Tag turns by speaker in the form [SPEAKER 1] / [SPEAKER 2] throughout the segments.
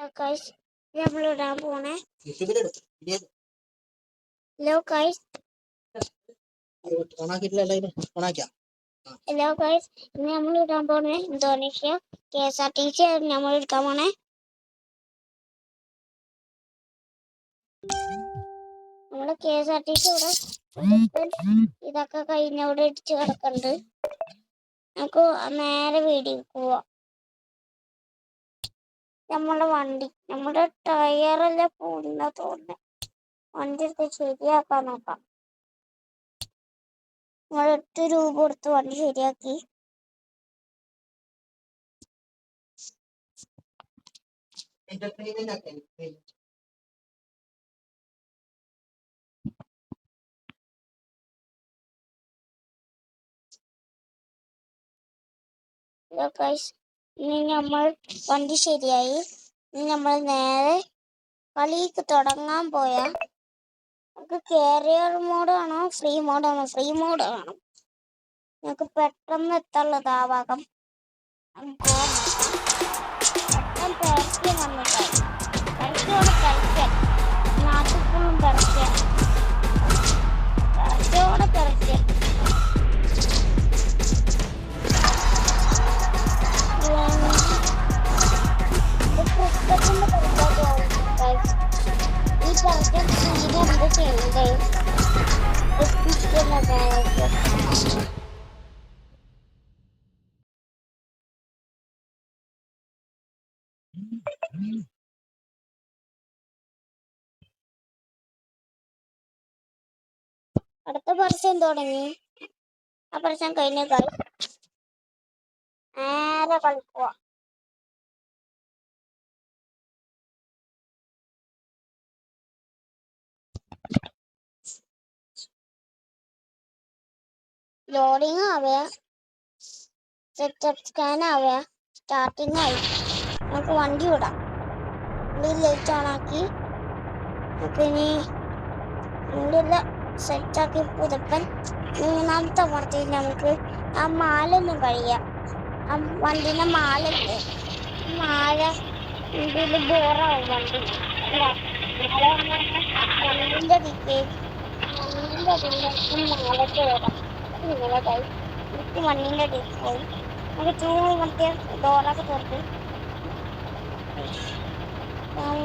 [SPEAKER 1] guys, നമ്മളിടാൻ പോണേ. Hello guys, hello guys, ഇന്ന് നമ്മളിടാൻ പോണേ ഇന്തോനേഷ്യ KSRTC നമ്മൾ എടുക്കാൻ പോണേ. നമ്മള് KSRTC ഇവിടെ ഇതൊക്കെ കഴിഞ്ഞ ഇവിടെ ഇടിച്ച് കിടക്കുന്നുണ്ട്. നമുക്ക് നേരെ വീഡിയോ പോവാം. നമ്മുടെ വണ്ടി, നമ്മുടെ ടയറെല്ലാം പോകുന്ന തോന്നുന്നു. വണ്ടി എടുത്ത് ശരിയാക്കാൻ നോക്കാം. നമ്മൾ 8 രൂപ കൊടുത്ത് വണ്ടി ശരിയാക്കി. ഇനി നമ്മൾ വണ്ടി ശരിയായി. ഇനി നമ്മൾ നേരെ കളിക്ക് തുടങ്ങാൻ പോയാ നമുക്ക് കാരിയർ മോഡാണോ ഫ്രീ മോഡാണോ? ഫ്രീ മോഡ് വേണം. നമുക്ക് പെട്ടെന്ന് എത്താനുള്ളത് ആ ഭാഗം. പെട്ടെന്ന് പെരക്കി വന്നിട്ടായി പെരക്കിയോടെ പെരക്കാൻ നാട്ടിപ്പോഴും പെരക്കാൻ പെരക്കിയോടെ പെരക്കാൻ പുസ്തകത്തിന്റെ ഈ പെരക്കാൻ എന്ത് ചെയ്യണ്ടേ? അടുത്ത പരസ്യം തുടങ്ങി. ആ പരസ്യം കഴിഞ്ഞ കളി നേരെ കളിക്കുക. ലോഡിങ് ആവുക, സെറ്റപ്പ് സ്കാൻ ആവുക, സ്റ്റാർട്ടിങ് ആയി. നമുക്ക് വണ്ടി വിടാം. വണ്ടി ലൈറ്റ് ഓൺ ആക്കി നമുക്കിനി വണ്ടിയെല്ലാം സെറ്റാക്കി പുതപ്പൻ 3ാമത്തെ അമർത്തി നമുക്ക് ആ മാലൊന്നും കഴിയാം. ആ വണ്ടിന്റെ മാലല്ലേ, മാല വണ്ടിയിൽ ബോറാവും. വണ്ടിന്റെ അടിക്ക് മാലയ്ക്ക് വരാം. ഇങ്ങനെ കൈ വണ്ടിന്റെ അടിക്ക് പോയി നമുക്ക് മറ്റേ ഡോറൊക്കെ തുറക്ക്.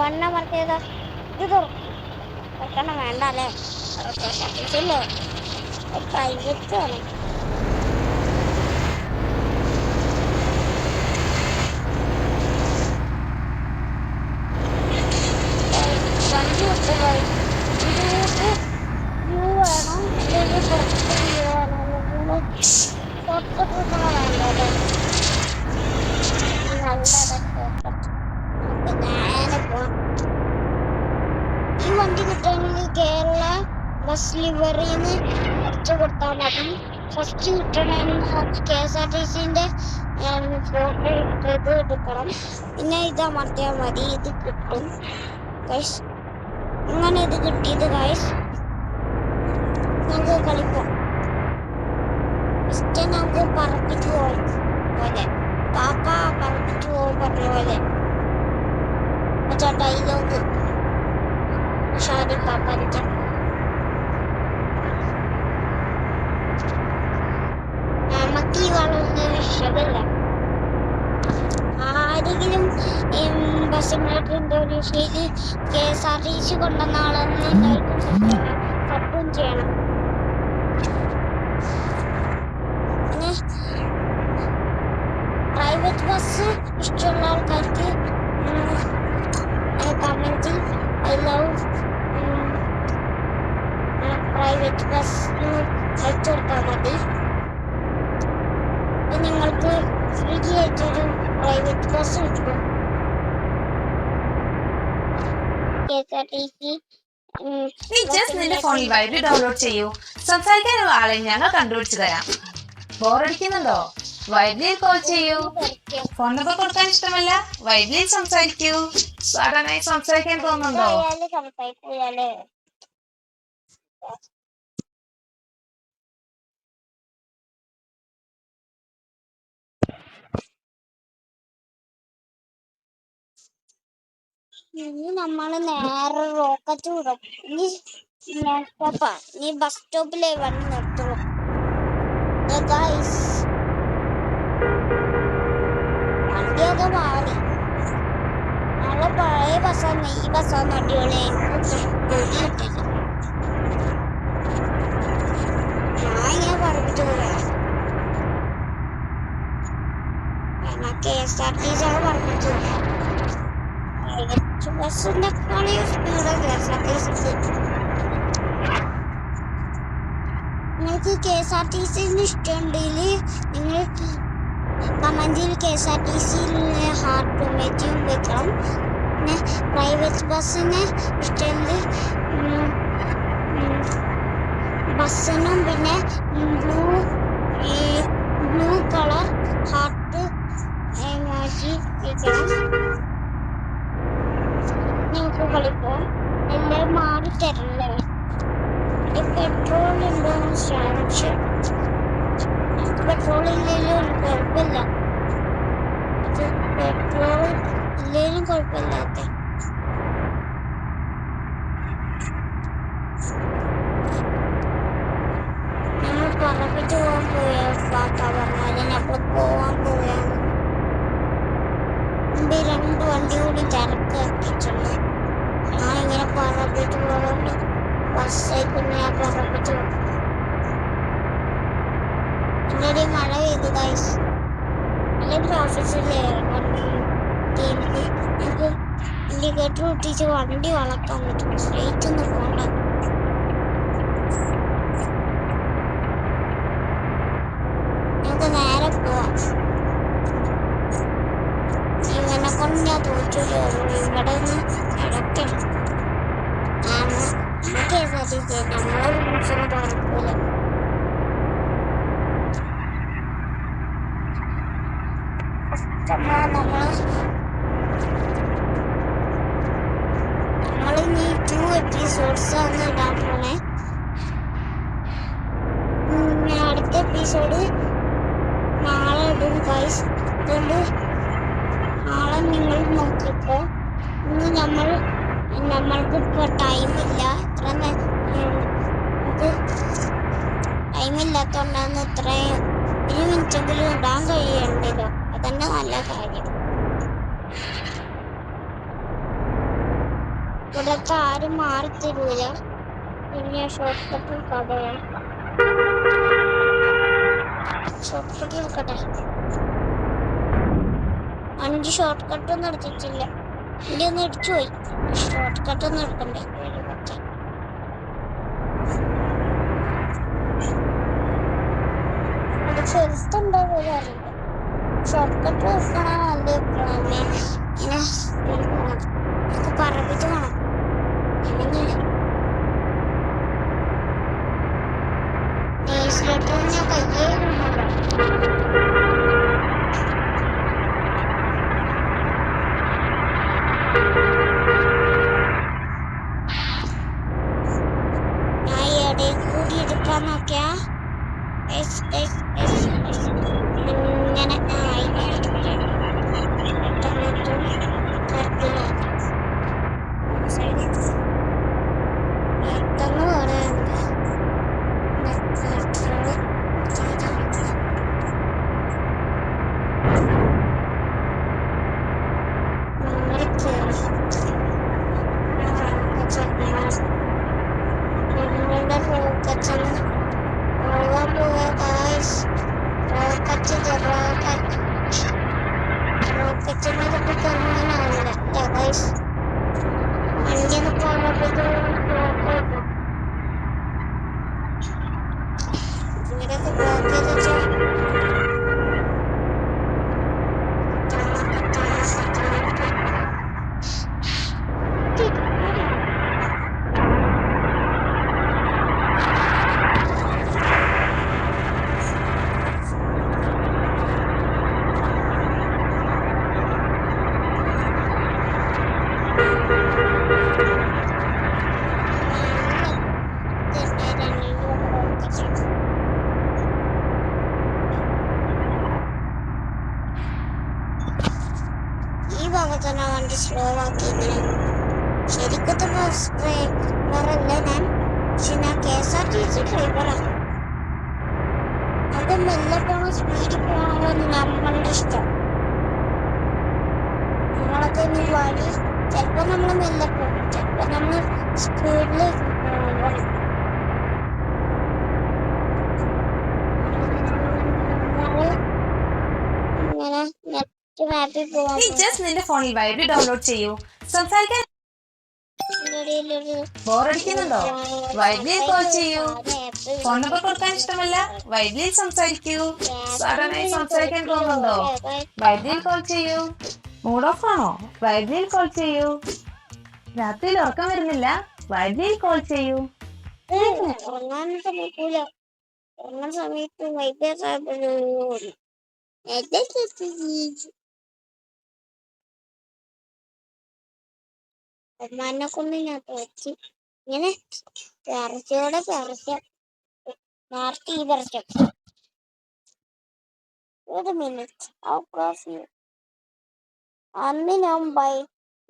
[SPEAKER 1] വണ്ണമർത്തിയതാ ഇത് തുറക്കും. തുറക്കണം വേണ്ട അല്ലേ? ല്ലേ പ്രൈവറ്റ് ആണ്. വണ്ടി വിട്ട് പോയി. ഇതിലോട്ട് വ്യൂ വേണം, അല്ലെങ്കിൽ പുറത്ത് വ്യൂ വേണം. പുറത്തോട്ട് വേണ്ടല്ലേ? നമുക്ക് നേരെ പോവാം. ഈ വണ്ടി കിട്ടണമെങ്കിൽ കേരള ബസ് ലിവറിന്ന് കുറച്ച് കൊടുത്താൽ മതി. ഫസ്റ്റ് കിട്ടണമെങ്കിൽ KSRTCന്റെ ഫോട്ടോ ഇത് എടുക്കണം. പിന്നെ ഇത് അമർത്തിയാൽ മതി, ഇത് കിട്ടും ഗൈസ്. അങ്ങനെ ഇത് കിട്ടിയത് ഗൈസ്. നമുക്ക് കളിക്കാം. ഫസ്റ്റ് നമുക്ക് പറപ്പിച്ചു പോകും പോലെ, പാപ്പ പറപ്പിച്ചു പോകും പറഞ്ഞ പോലെ മറ്റേ ഡയലോഗ് ഷാരി പാപ്പന്റെ. നമുക്ക് ഈ വളമൊന്നും ഇഷ്ടമല്ല. ആരെങ്കിലും ബസ് ഇന്തോനേഷ്യയിൽ KSRTC കൊണ്ടുവന്ന ആളെന്ന് എല്ലാവർക്കും സപ്പോർട്ട് ചെയ്യണം. പിന്നെ പ്രൈവറ്റ് ബസ് ഇഷ്ടമുള്ള ആൾക്കാർക്ക് കമന്റിൽ ഐ ലവ് പ്രൈവറ്റ് ബസ് അയച്ചു കൊടുത്താൽ മതി. നിങ്ങൾക്ക് ഫ്രീ ആയിട്ടൊരു പ്രൈവറ്റ് ബസ് കിട്ടും. KSRTC
[SPEAKER 2] നിന്റെ ഫോണിൽ വൈദ്യുതി ഡൗൺലോഡ് ചെയ്യൂ. സംസാരിക്കാനുള്ള ആളെ ഞങ്ങൾ കണ്ടുപിടിച്ചു തരാം. ബോറടിക്കുന്നുണ്ടോ? വൈദ്യുതിയിൽ കോൾ ചെയ്യൂ. ഫോൺ നമ്പർ കൊടുക്കാൻ ഇഷ്ടമല്ല? വൈദ്യുതിയിൽ സംസാരിക്കൂ. സാധാരണയായി സംസാരിക്കാൻ തോന്നുന്നുണ്ടോ?
[SPEAKER 1] ഇനി നമ്മള് നേരെ റോക്കറ്റ് വിടും. ഇനി ഇനി ബസ് സ്റ്റോപ്പിലേ വന്ന് നിർത്തുള്ളൂ. വണ്ടിയൊക്കെ മാറി. നല്ല പഴയ ബസ്സാണ്. ഈ ബസ്സാണ് അടിപൊളി. എനിക്ക് ഗതി കിട്ടില്ല. ഞാൻ ഇങ്ങനെ പറപ്പിച്ചു പോയാ KSRTC ആണ് പറപ്പിച്ചു പോയാ. ബസ്സിന്റെ കളി സ്പീഡ് KSRTC. നിങ്ങൾക്ക് KSRTC ഇഷ്ടമുണ്ടെങ്കിൽ നിങ്ങൾ കമന്റിൽ KSRTC ഹാർട്ട് മെറ്റിയും വെക്കണം. പിന്നെ പ്രൈവറ്റ് ബസ്സിനെ ഇഷ്ടമെങ്കിൽ ബസ്സിനും പിന്നെ ബ്ലൂ കളർ ഹാർട്ട് മാറ്റി വെക്കണം. നിങ്ങൾക്ക് കളിക്കാം. എല്ലാം മാറി തരല്ലേ. പെട്രോൾ ഉണ്ടോന്ന് സംശയം. പെട്രോൾ ഇല്ലെങ്കിലും കുഴപ്പമില്ല. പെട്രോൾ ഇല്ലെങ്കിലും കുഴപ്പമില്ലാത്ത ഞങ്ങൾ പറപ്പിച്ച് പോകാൻ പോയ പറഞ്ഞാൽ നമ്മൾ പോവാൻ പോവുകയാണ്. മുമ്പ് 2 വണ്ടി കൂടി തിരക്കാക്കിയിട്ടുണ്ട്. ഞാൻ ഇങ്ങനെ പറപ്പിച്ച് പോകുന്നുണ്ട്. ബസ്സായിക്കൊണ്ട് ഞാൻ പറപ്പിച്ചു പോകും. എൻ്റെ മഴ പെയ്തു ഗൈസ്. അല്ലെങ്കിൽ ഓഫീസിലെ ടീമിന് നമുക്ക് ഇൻഡിക്കേറ്റർ ഒട്ടിച്ച് വണ്ടി വളർത്താൻ പറ്റും. സ്ട്രേറ്റ് ഒന്നും പോകണ്ട. നമുക്ക് നേരെ പോവാം. ഇവനെ കൊണ്ട് ഞാൻ തോറ്റു. ഇവിടെ നിന്ന് കിടക്കണം. KSRTC നമ്മളെ റൂൾസിന് തുറക്കൂല. നമ്മളിനി 2 എപ്പിസോഡ്സ് ആണ് ഇടാൻ പോണേ. അടുത്ത എപ്പിസോഡ് നാളെ ഇടും ഗൈസ്. അതുകൊണ്ട് നാളെ നിങ്ങൾ നോക്കിക്കോ. ഇന്ന് നമ്മൾക്ക് ഇപ്പോൾ ടൈമില്ല. ടൈമില്ലാത്തോണ്ടാണ് ഇത്രയും 1 മിനിറ്റെങ്കിലും ഇടാൻ കഴിയണ്ടല്ലോ. അതന്നെ നല്ല കാര്യം. ഇവിടത്തെ ആരും മാറി തരൂല. പിന്നെ ഷോർട്ട് കട്ട് കടയാ. ഷോർട്ട് കട്ട് എടുക്കട്ടെ. 5 ഷോർട്ട് കട്ടൊന്നും എടുത്തിട്ടില്ല. എൻ്റെ ഒന്ന് ഇടിച്ചു പോയി. ഷോർട്ട് കട്ടൊന്നും എടുക്കണ്ടേ. അത് ചെറുത്തുണ്ടോ പോലും അറിയില്ല. ഷോർട്ട് കട്ട് വെക്കണോ നല്ല വെക്കണമേ. ഇങ്ങനെ നമുക്ക് പറപ്പിച്ച് വേണം. നെയ്സിലോട്ട് ഞാൻ കയ്യേ ഞാൻ ഇടയിൽ കൂടി എടുക്കാൻ നോക്കിയാ ഇങ്ങനെ പെട്ടെന്ന് പറയാനുണ്ട്. നിങ്ങളുടെ ഫോക്കസ് പോകാൻ പോവാ ഗായ്സ്. തന്നെ വണ്ടി സ്ലോ ആക്കി ഇങ്ങനെ ശരിക്കത്തെ ബസ് ഡ്രൈവറല്ല ഞാൻ, പക്ഷെ ഞാൻ KSRTC ഡ്രൈവറാ. അത് മെല്ലെ പോണോ സ്പീഡിൽ പോണോ നമ്മളുടെ ഇഷ്ടം. നമ്മളൊക്കെ ഇനി വഴി ചിലപ്പോ നമ്മൾ മെല്ലെ പോകും, ചിലപ്പോ നമ്മൾ സ്പീഡിലേക്ക് പോകും. ഇങ്ങനെ നെറ്റ് മാപ്പിൽ പോകാൻ
[SPEAKER 2] നീ ജസ്റ്റ് നിന്റെ ഫോണിൽ വൈദ്യുതി ഡൗൺലോഡ് ചെയ്യൂ. സംസാരിക്കാൻ ബോറടിക്കുന്നുണ്ടോ? വൈദ്യുതിയിൽ കോൾ ചെയ്യൂ. ഫോൺ നമ്പർ കൊടുക്കാൻ ഇഷ്ടമല്ല? വൈദ്യുതിയിൽ സംസാരിക്കൂ. സഡനായി സംസാരിക്കാൻ തോന്നുന്നുണ്ടോ? വൈദ്യുതിയിൽ കോൾ ചെയ്യൂ. മൂഡ് ഓഫ് ആണോ? വൈദ്യുതിയിൽ കോൾ ചെയ്യൂ. രാത്രിയിൽ ഉറക്കം വരുന്നില്ല? വൈദ്യുതിയിൽ കോൾ ചെയ്യൂ.
[SPEAKER 1] ഉറങ്ങാൻ സമയത്ത് വൈദ്യുതി ഉമ്മാനെ കൊണ്ട് ഞാൻ വെച്ച് ഇങ്ങനെ പരസ്യോടെ മാർത്തി പരസ്യം. ഒരു മിനിറ്റ് അന്ന് ഞാൻ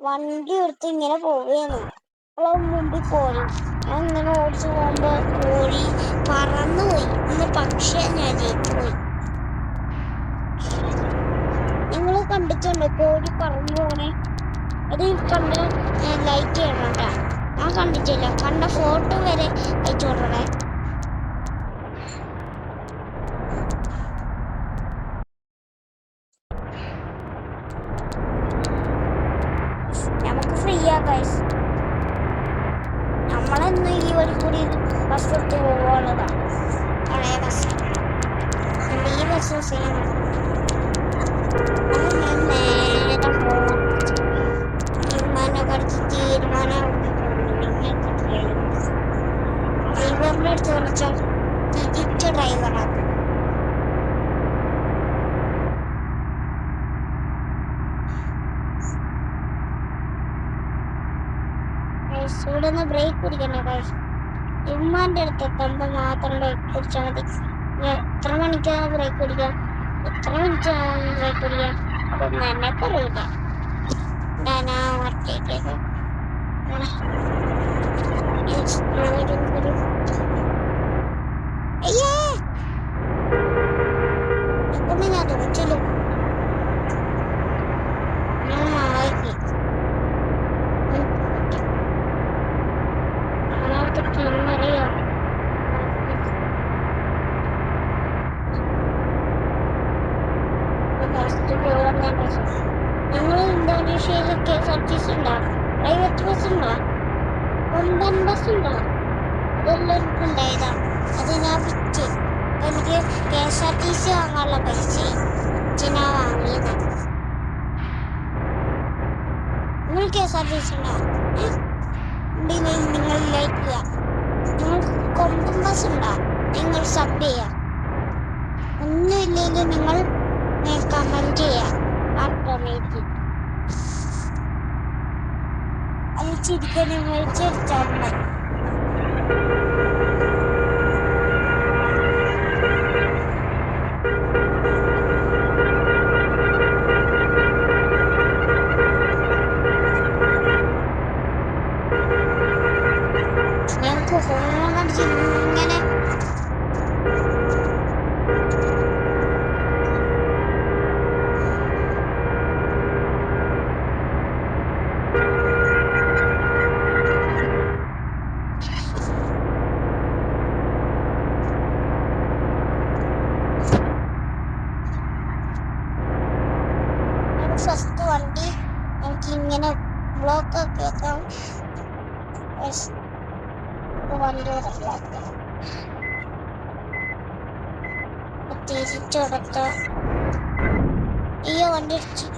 [SPEAKER 1] വണ്ടി എടുത്ത് ഇങ്ങനെ പോവുകയാണ്. അപ്പോഴും മുമ്പിൽ കോഴി. ഞാൻ ഇങ്ങനെ ഓടിച്ചു പോകുമ്പോ കോഴി പറന്നുപോയി. അന്ന് പക്ഷേ ഞാൻ ജയിച്ചുപോയി. നിങ്ങൾ കണ്ടിട്ടുണ്ടോ കോഴി പറന്നു പോണേ? അത് കണ്ട് ലൈക്ക് ചെയ്യണം കേട്ടാ. ഞാൻ കണ്ടിട്ടില്ല, കണ്ട ഫോട്ടോ വരെ അയച്ചു കൊടുക്കണേ. നമുക്ക് ഫ്രീ ആ ഗൈസ്. നമ്മളെന്ന് ഈ വഴി കൂടി ബസ് എടുത്ത് പോവാനുള്ളതാ, പഴയ ബസ്. ഈ ബസ് ഞാൻ നേരെ പോകും. തീരുമാനമൊക്കെ എടുത്ത് ഡ്രൈവറിന്റെ അടുത്ത് വിളിച്ചാൽ തിരിച്ച് ഡ്രൈവറാക്കും. ഇവിടെ നിന്ന് ബ്രേക്ക് പിടിക്കണ്ട ഗൈസ്. ഉമ്മാന്റെ അടുത്ത് എത്തുമ്പോൾ മാത്രം ബ്രേക്ക് പിടിച്ചാൽ മതി. എത്ര മണിക്കാണ് ബ്രേക്ക് പിടിക്കുക, എത്ര മിനിറ്റാണ് ബ്രേക്ക് പിടിക്കുക, അതൊന്നും എന്നെക്കറിയില്ല. ഞാനാ മറ്റേക്ക് അയ്യേ ഒന്ന് ഞാൻ തോച്ചില്ല. ഞാൻ മാറ്റി അറിയോ നിങ്ങൾ ഇന്തോനേഷ്യയിൽ KSRTC ഉണ്ടോ? പ്രൈവറ്റ് ബസ് ഉണ്ടോ? കൊമ്പൻ ബസ് ഉണ്ടോ? അതെല്ലാം എനിക്കുണ്ടായതാ. അത് ഞാൻ വിറ്റ് എനിക്ക് KSRTC വാങ്ങാനുള്ള പൈസ ഞാൻ വാങ്ങിയത്. നിങ്ങൾ KSRTC ഉണ്ടോ? നിങ്ങൾ ലൈക്ക് ചെയ്യുക. നിങ്ങൾ കൊമ്പൻ ബസ് ഉണ്ടോ? നിങ്ങൾ സബ് ചെയ്യുക. ഒന്നുമില്ലെങ്കിൽ നിങ്ങൾ കമന്റ് ചെയ്യുക. ഓട്ടോമാറ്റിക് അയച്ചിരിക്കുന്ന വിളിച്ചടിച്ചാൽ മതി. ഞങ്ങൾക്ക് ഫോണടിച്ച് ഇങ്ങനെ ഫസ്റ്റ് വണ്ടി നമുക്ക് ഇങ്ങനെ ബ്ലോക്ക് ഒക്കെ വെക്കാം. വണ്ടി തിരിച്ചെടുത്ത ഈ വണ്ടി അടിച്ചു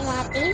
[SPEAKER 1] മാറ്റി.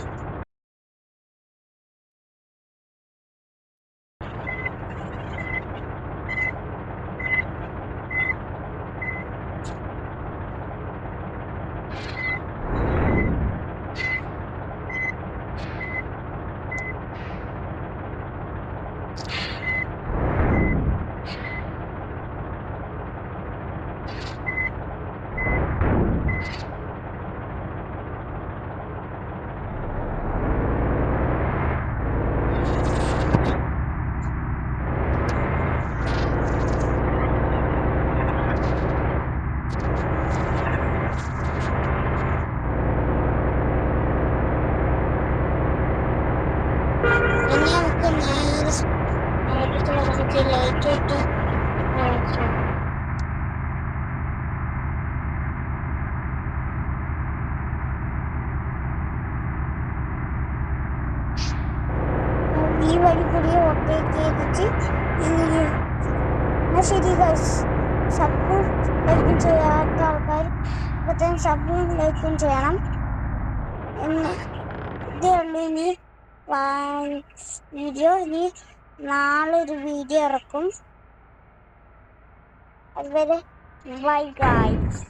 [SPEAKER 1] എനിക്ക് ലൈറ്റ് ഇട്ട് ഈ വഴി കൂടി ഓട്ടേക്ക് ചെയ്തിട്ട് എന്നാ ശരി ഗൈസ്. സബും ലൈക്കും ചെയ്യാത്ത ആൾക്കാർ ഇപ്പം സബും ലൈക്കും ചെയ്യണം. ഇതേ ഉള്ളൂ ഇനി വീഡിയോ. ഇനി നാളെ ഒരു വീഡിയോ ഇറക്കും. അതുവരെ ബൈ ഗൈസ്.